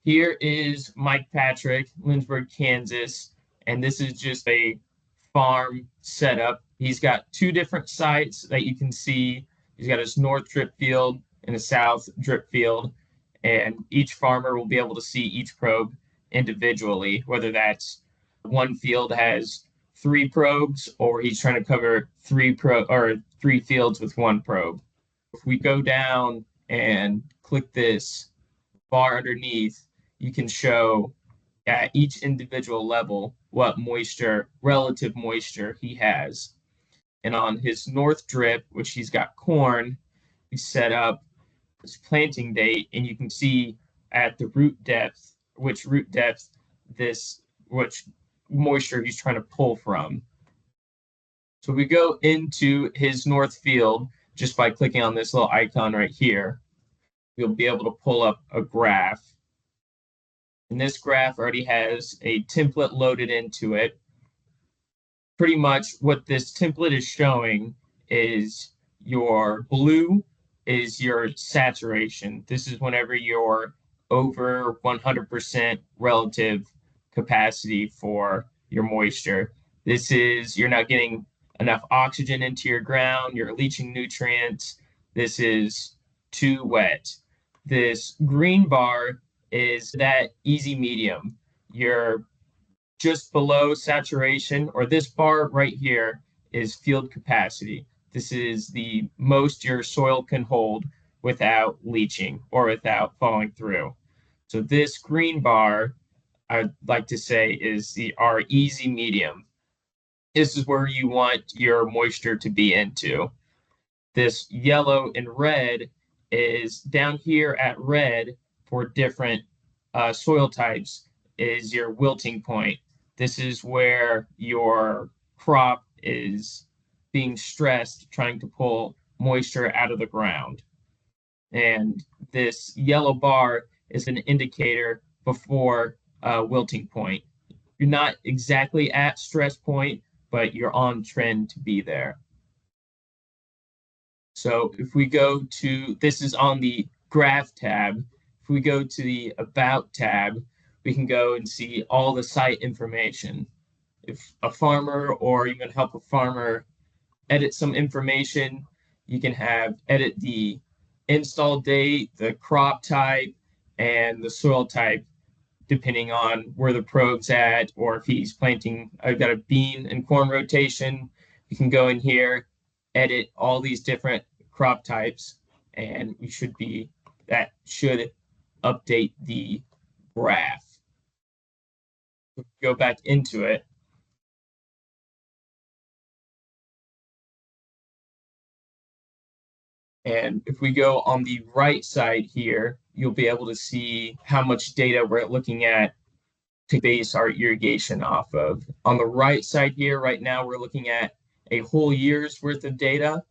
Here is Mike Patrick, Lynchburg, Kansas, and this is just a farm setup. He's got two different sites that you can see. He's got his north drip field and a south drip field, and each farmer will be able to see each probe individually, whether that's one field has three probes or he's trying to cover three fields with one probe. If we go down and click this bar underneath, you can show at each individual level what relative moisture he has. And on his north drip, which he's got corn, we set up his planting date, and you can see at the root depth, which moisture he's trying to pull from. So we go into his north field just by clicking on this little icon right here. You'll be able to pull up a graph. And this graph already has a template loaded into it. Pretty much what this template is showing is your blue is your saturation. This is whenever you're over 100% relative capacity for your moisture. This is you're not getting enough oxygen into your ground, you're leaching nutrients. This is too wet. This green bar is that easy medium. You're just below saturation, or this bar right here is field capacity. This is the most your soil can hold without leaching or without falling through. So this green bar, I'd like to say, is our easy medium. This is where you want your moisture to be into. This yellow and red is down here at red for different soil types is your wilting point. This is where your crop is being stressed, trying to pull moisture out of the ground. And this yellow bar is an indicator before wilting point. You're not exactly at stress point, but you're on trend to be there. So if we go to, this is on the graph tab. If we go to the About tab, we can go and see all the site information. If a farmer or you can help a farmer edit some information, you can edit the install date, the crop type, and the soil type, depending on where the probe's at, or if he's planting, I've got a bean and corn rotation, you can go in here, edit all these different crop types, and that should update the graph. Go back into it. And if we go on the right side here, you'll be able to see how much data we're looking at to base our irrigation off of. On the right side here, right now, we're looking at a whole year's worth of data.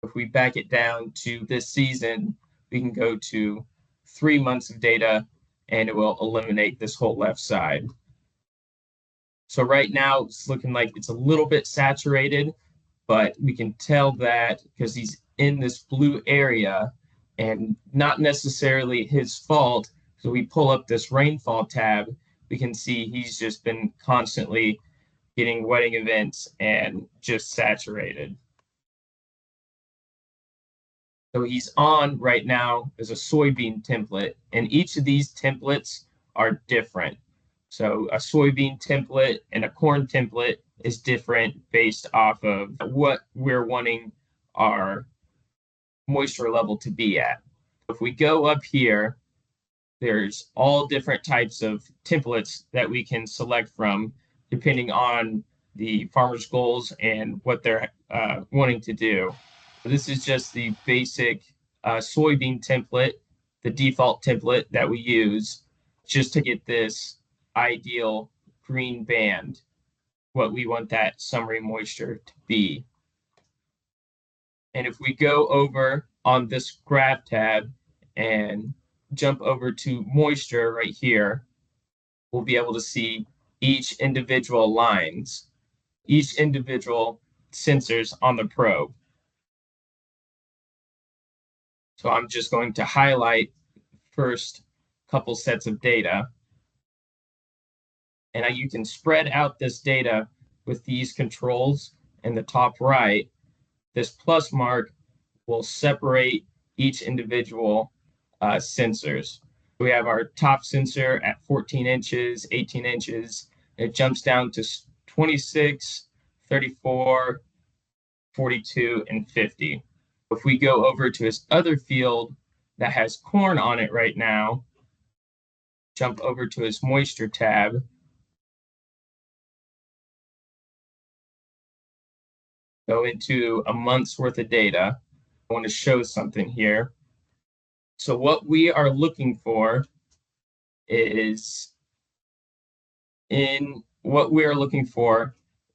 If we back it down to this season, we can go to 3 months of data, and it will eliminate this whole left side. So right now, it's looking like it's a little bit saturated, but we can tell that because he's in this blue area, and not necessarily his fault. So we pull up this rainfall tab, we can see he's just been constantly getting wetting events and just saturated. So he's on right now as a soybean template, and each of these templates are different. So a soybean template and a corn template is different based off of what we're wanting our moisture level to be at. If we go up here, there's all different types of templates that we can select from depending on the farmer's goals and what they're wanting to do. This is just the basic soybean template, the default template that we use just to get this ideal green band, what we want that summary moisture to be. And if we go over on this graph tab and jump over to moisture right here, we'll be able to see each individual lines, each individual sensors on the probe. So I'm just going to highlight first couple sets of data. And you can spread out this data with these controls in the top right. This plus mark will separate each individual sensors. We have our top sensor at 14 inches, 18 inches. It jumps down to 26, 34, 42, and 50. If we go over to his other field that has corn on it right now, jump over to his moisture tab, go into a month's worth of data. I want to show something here. So what we are looking for is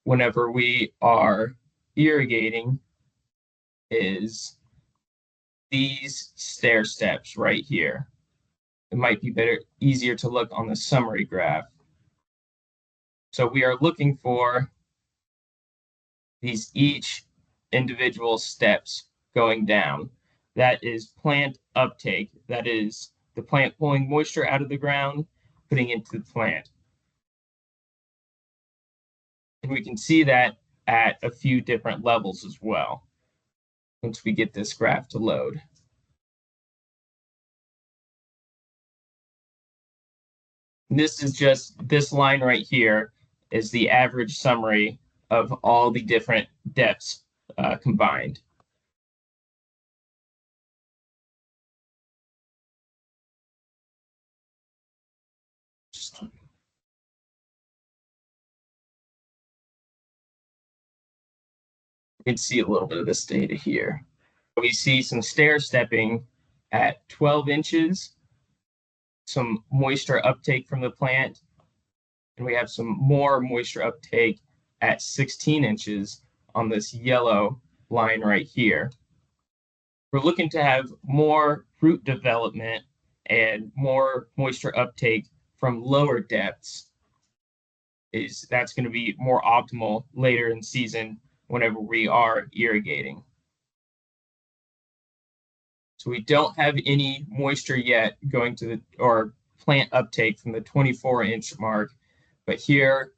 whenever we are irrigating is these stair steps right here. It might be easier to look on the summary graph. So we are looking for these each individual steps going down. That is plant uptake. That is the plant pulling moisture out of the ground, putting it into the plant. And we can see that at a few different levels as well once we get this graph to load. And this is just, this line right here is the average summary of all the different depths combined. You can see a little bit of this data here. We see some stair stepping at 12 inches, some moisture uptake from the plant, and we have some more moisture uptake at 16 inches on this yellow line right here. We're looking to have more root development and more moisture uptake from lower depths. That's going to be more optimal later in season whenever we are irrigating. So we don't have any moisture yet going to or plant uptake from the 24-inch mark, but here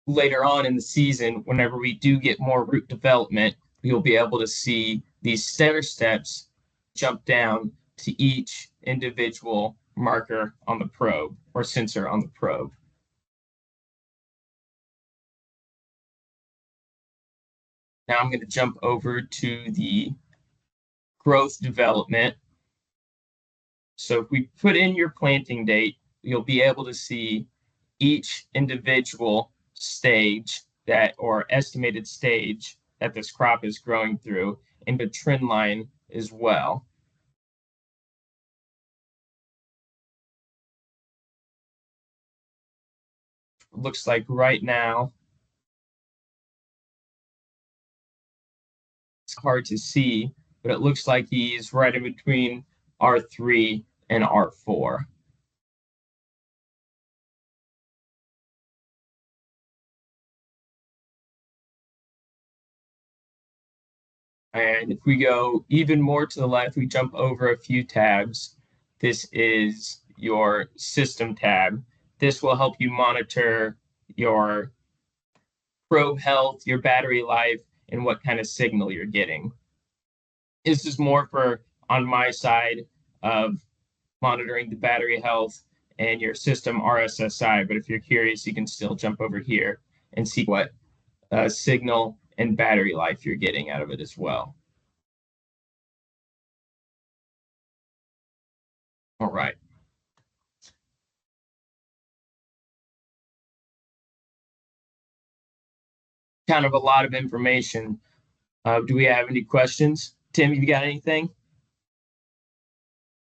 later on in the season, whenever we do get more root development, you'll be able to see these stair steps jump down to each individual marker on the probe or sensor on the probe. Now I'm going to jump over to the growth development. So if we put in your planting date, you'll be able to see each individual stage or estimated stage that this crop is growing through, and the trend line as well. Looks like right now it's hard to see, but it looks like he's right in between R3 and R4. And if we go even more to the left, we jump over a few tabs. This is your system tab. This will help you monitor your probe health, your battery life, and what kind of signal you're getting. This is more for on my side of monitoring the battery health and your system RSSI. But if you're curious, you can still jump over here and see what signal and battery life you're getting out of it as well. All right. Kind of a lot of information. Do we have any questions? Tim, you got anything?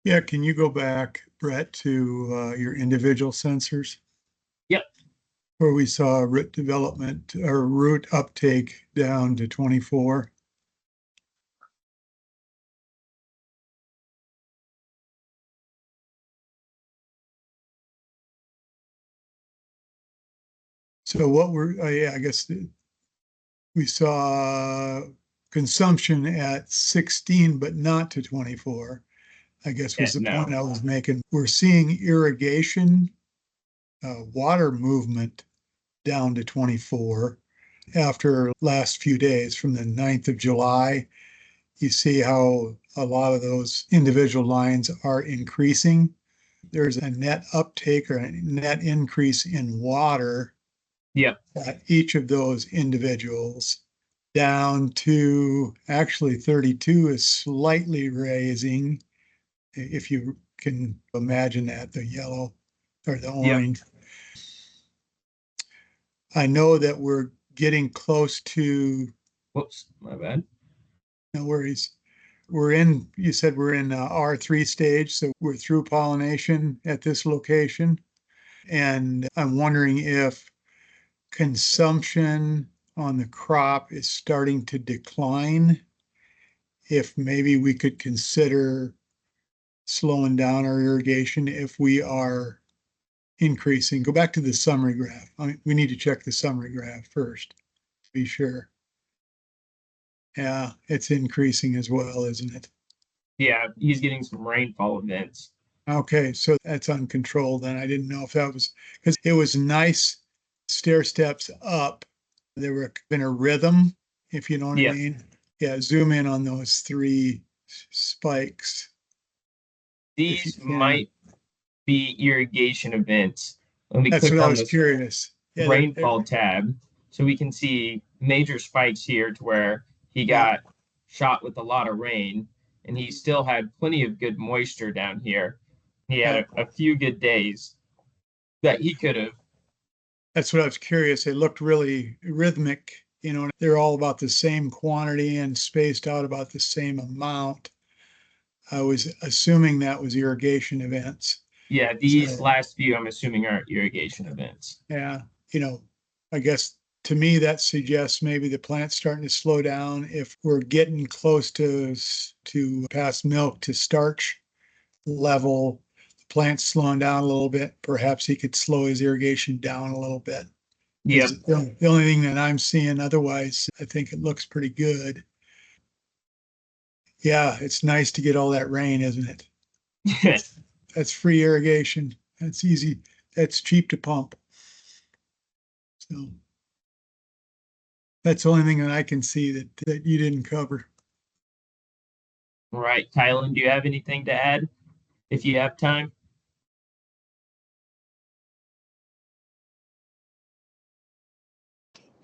Yeah, can you go back, Brett, to your individual sensors? Yep. Where we saw root development or root uptake down to 24. So what I guess we saw consumption at 16, but not to 24. I guess Yeah, was the no. point I was making. We're seeing irrigation, water movement down to 24 after last few days from the 9th of July. You see how a lot of those individual lines are increasing. There's a net uptake or a net increase in water Yep. at each of those individuals down to actually 32 is slightly raising, if you can imagine that, the yellow or the Yep. orange. I know that we're getting close to, Whoops, my bad. no worries. You said we're in R3 stage, so we're through pollination at this location. And I'm wondering if consumption on the crop is starting to decline, if maybe we could consider slowing down our irrigation if we are increasing. Go back to the summary graph. We need to check the summary graph first to be sure. Yeah, it's increasing as well, isn't it? Yeah, he's getting some rainfall events. Okay, so that's uncontrolled. And I didn't know if that was because it was nice stair steps up. There were been a rhythm, if you know what I Yeah, mean. Yeah, zoom in on those three spikes if you these can. might be irrigation events. When we That's what click I on was this curious. Yeah, rainfall tab, so we can see major spikes here to where he yeah, got shot with a lot of rain, and he still had plenty of good moisture down here. He had yeah. a few good days that he could have. That's what I was curious. They looked really rhythmic, they're all about the same quantity and spaced out about the same amount. I was assuming that was irrigation events. Yeah, these So, last few, I'm assuming, are irrigation events. yeah, I guess to me that suggests maybe the plant's starting to slow down. If we're getting close to past milk to starch level, the plant's slowing down a little bit. Perhaps he could slow his irrigation down a little bit. Yep. Is the only thing that I'm seeing. Otherwise, I think it looks pretty good. Yeah, it's nice to get all that rain, isn't it? That's free irrigation. That's easy. That's cheap to pump. So that's the only thing that I can see that you didn't cover. Right, Kylan, do you have anything to add if you have time?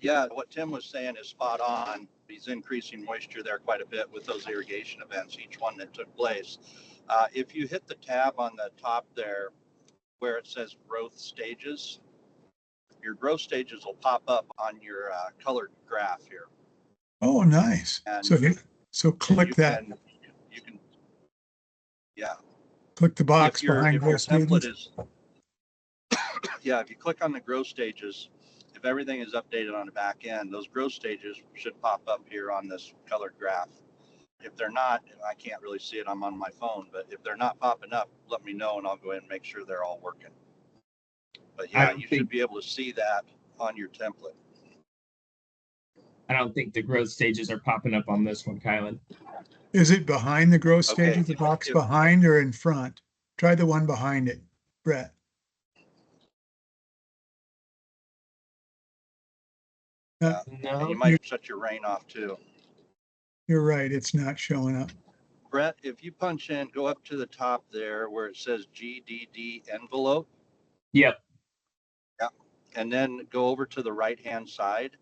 Yeah, what Tim was saying is spot on. He's increasing moisture there quite a bit with those irrigation events, each one that took place. If you hit the tab on the top there where it says growth stages, your growth stages will pop up on your colored graph here. Oh, nice. And So click that. You can, yeah. Click the box behind if your growth template stages. is, yeah, if you click on the growth stages, if everything is updated on the back end, those growth stages should pop up here on this colored graph. If they're not, I can't really see it, I'm on my phone, but if they're not popping up, let me know and I'll go ahead and make sure they're all working. But I yeah, don't you think should be able to see that on your template. I don't think the growth stages are popping up on this one, Kylan. Is it behind the growth Okay, stages, the box behind or in front? Try the one behind it, Brett. yeah, and you No. might shut your rain off too. You're right. It's not showing up. Brett, if you punch in, go up to the top there where it says GDD envelope. Yep. Yeah. And then go over to the right-hand side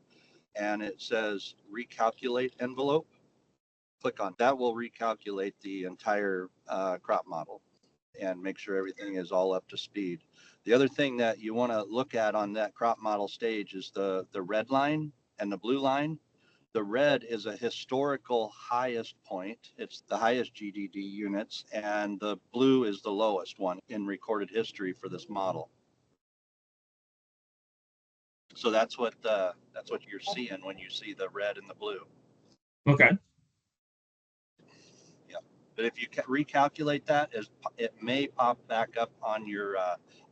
and it says recalculate envelope. Click on that, will recalculate the entire crop model and make sure everything is all up to speed. The other thing that you want to look at on that crop model stage is the red line and the blue line. The red is a historical highest point. It's the highest GDD units, and the blue is the lowest one in recorded history for this model. So that's what you're seeing when you see the red and the blue. Okay. Yeah. But if you recalculate that, it may pop back up on your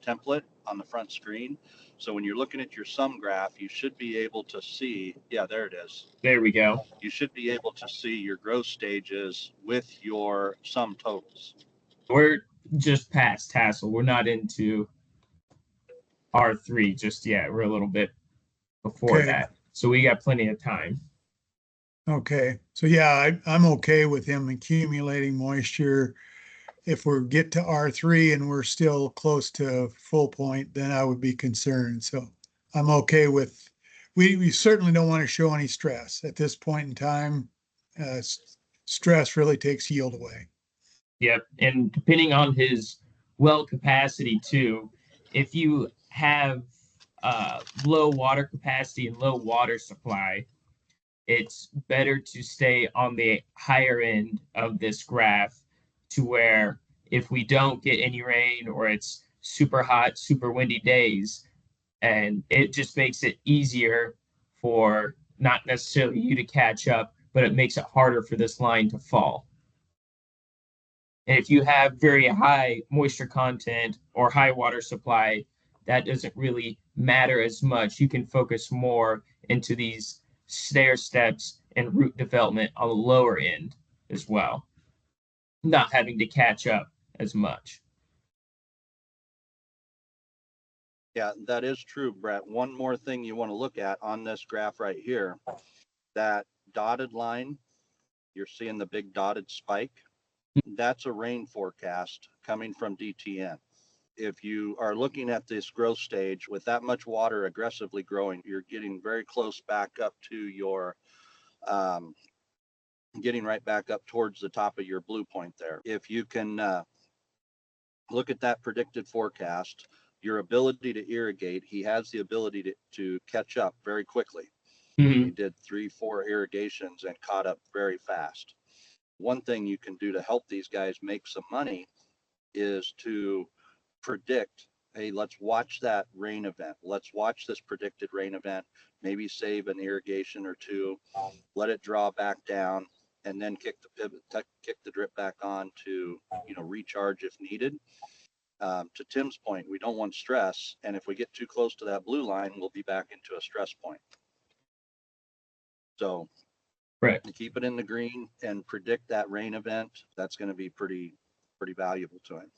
template on the front screen. So when you're looking at your sum graph, you should be able to see, yeah, there it is. There we go. You should be able to see your growth stages with your sum totals. We're just past tassel. We're not into R3 just yet. We're a little bit before Okay, that. So we got plenty of time. okay. So yeah, I'm okay with him accumulating moisture. If we get to R3 and we're still close to full point, then I would be concerned. So I'm okay with, we certainly don't want to show any stress at this point in time. Stress really takes yield away. Yep. And depending on his well capacity too, if you have low water capacity and low water supply, it's better to stay on the higher end of this graph to where if we don't get any rain or it's super hot, super windy days, and it just makes it easier for not necessarily you to catch up, but it makes it harder for this line to fall. And if you have very high moisture content or high water supply, that doesn't really matter as much. You can focus more into these stair steps and root development on the lower end as well, not having to catch up as much. Yeah, that is true, Brett. One more thing you want to look at on this graph right here, that dotted line, you're seeing the big dotted spike. That's a rain forecast coming from DTN. If you are looking at this growth stage with that much water aggressively growing, you're getting very close back up to your, getting right back up towards the top of your blue point there. If you can look at that predicted forecast, your ability to irrigate, he has the ability to catch up very quickly. Mm-hmm. He did 3-4 irrigations and caught up very fast. One thing you can do to help these guys make some money is to predict, hey, let's watch that rain event. Let's watch this predicted rain event, maybe save an irrigation or two, let it draw back down, and then kick the pivot, kick the drip back on to, recharge if needed. To Tim's point, we don't want stress. And if we get too close to that blue line, we'll be back into a stress point. So Right. to keep it in the green and predict that rain event, that's going to be pretty valuable to him.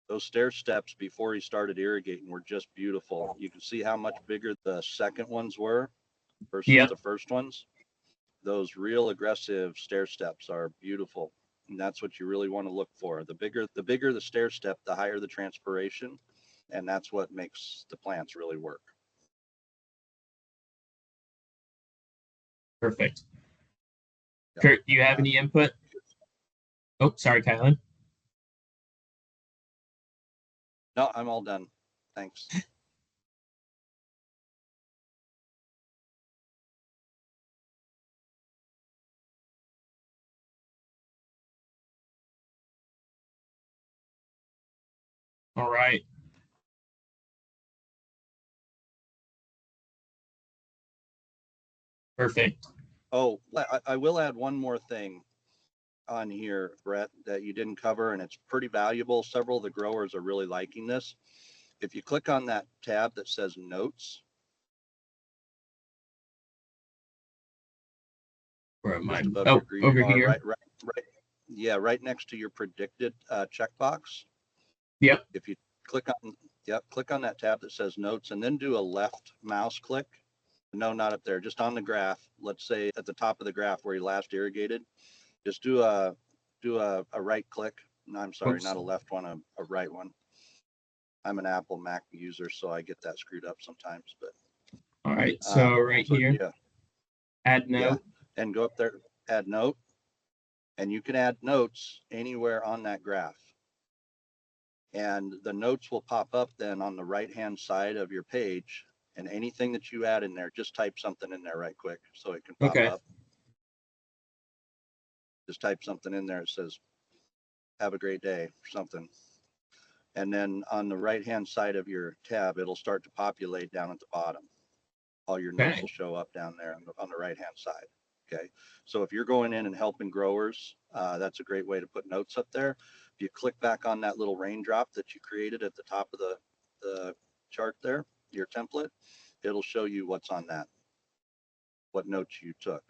Those stair steps before he started irrigating were just beautiful. You can see how much bigger the second ones were versus the first ones. Those real aggressive stair steps are beautiful. And that's what you really want to look for. The bigger the stair step, the higher the transpiration. And that's what makes the plants really work. Perfect. Yep. Kurt, do you have any input? Oh, sorry, Kylan. No, I'm all done. Thanks. All right. Perfect. Oh, I will add one more thing on here, Brett, that you didn't cover, and it's pretty valuable. Several of the growers are really liking this. If you click on that tab that says Notes, Where am I? just above Oh, your green over bar, here. right. Yeah, right next to your predicted checkbox. Yep. If you click on that tab that says Notes, and then do a left mouse click. No, not up there, just on the graph. Let's say at the top of the graph where you last irrigated, just do a right click. No, I'm sorry, Oops. not a left one, a right one. I'm an Apple Mac user, so I get that screwed up sometimes. But All right. So right here, yeah, add note. and go up there, add note, and you can add notes anywhere on that graph. And the notes will pop up then on the right-hand side of your page. And anything that you add in there, just type something in there right quick so it can pop Okay. up. Just type something in there. It says, have a great day or something. And then on the right-hand side of your tab, it'll start to populate down at the bottom. All your notes will show up down there on the right-hand side. Okay. So if you're going in and helping growers, that's a great way to put notes up there. If you click back on that little raindrop that you created at the top of the chart there, your template, it'll show you what's on that. what notes you took.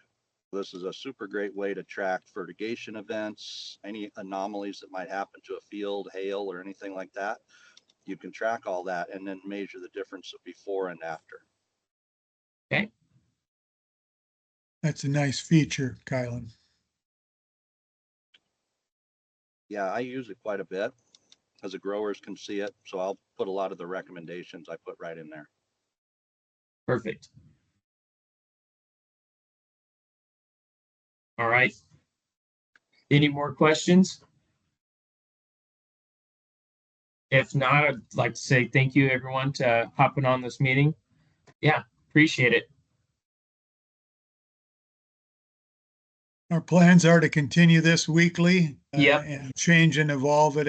This is a super great way to track fertigation events, any anomalies that might happen to a field, hail, or anything like that. You can track all that and then measure the difference of before and after. Okay. That's a nice feature, Kylan. Yeah, I use it quite a bit because the growers can see it. So I'll put a lot of the recommendations I put right in there. Perfect. All right. Any more questions? If not, I'd like to say thank you, everyone, to hopping on this meeting. Yeah, appreciate it. Our plans are to continue this weekly Yep. and change and evolve it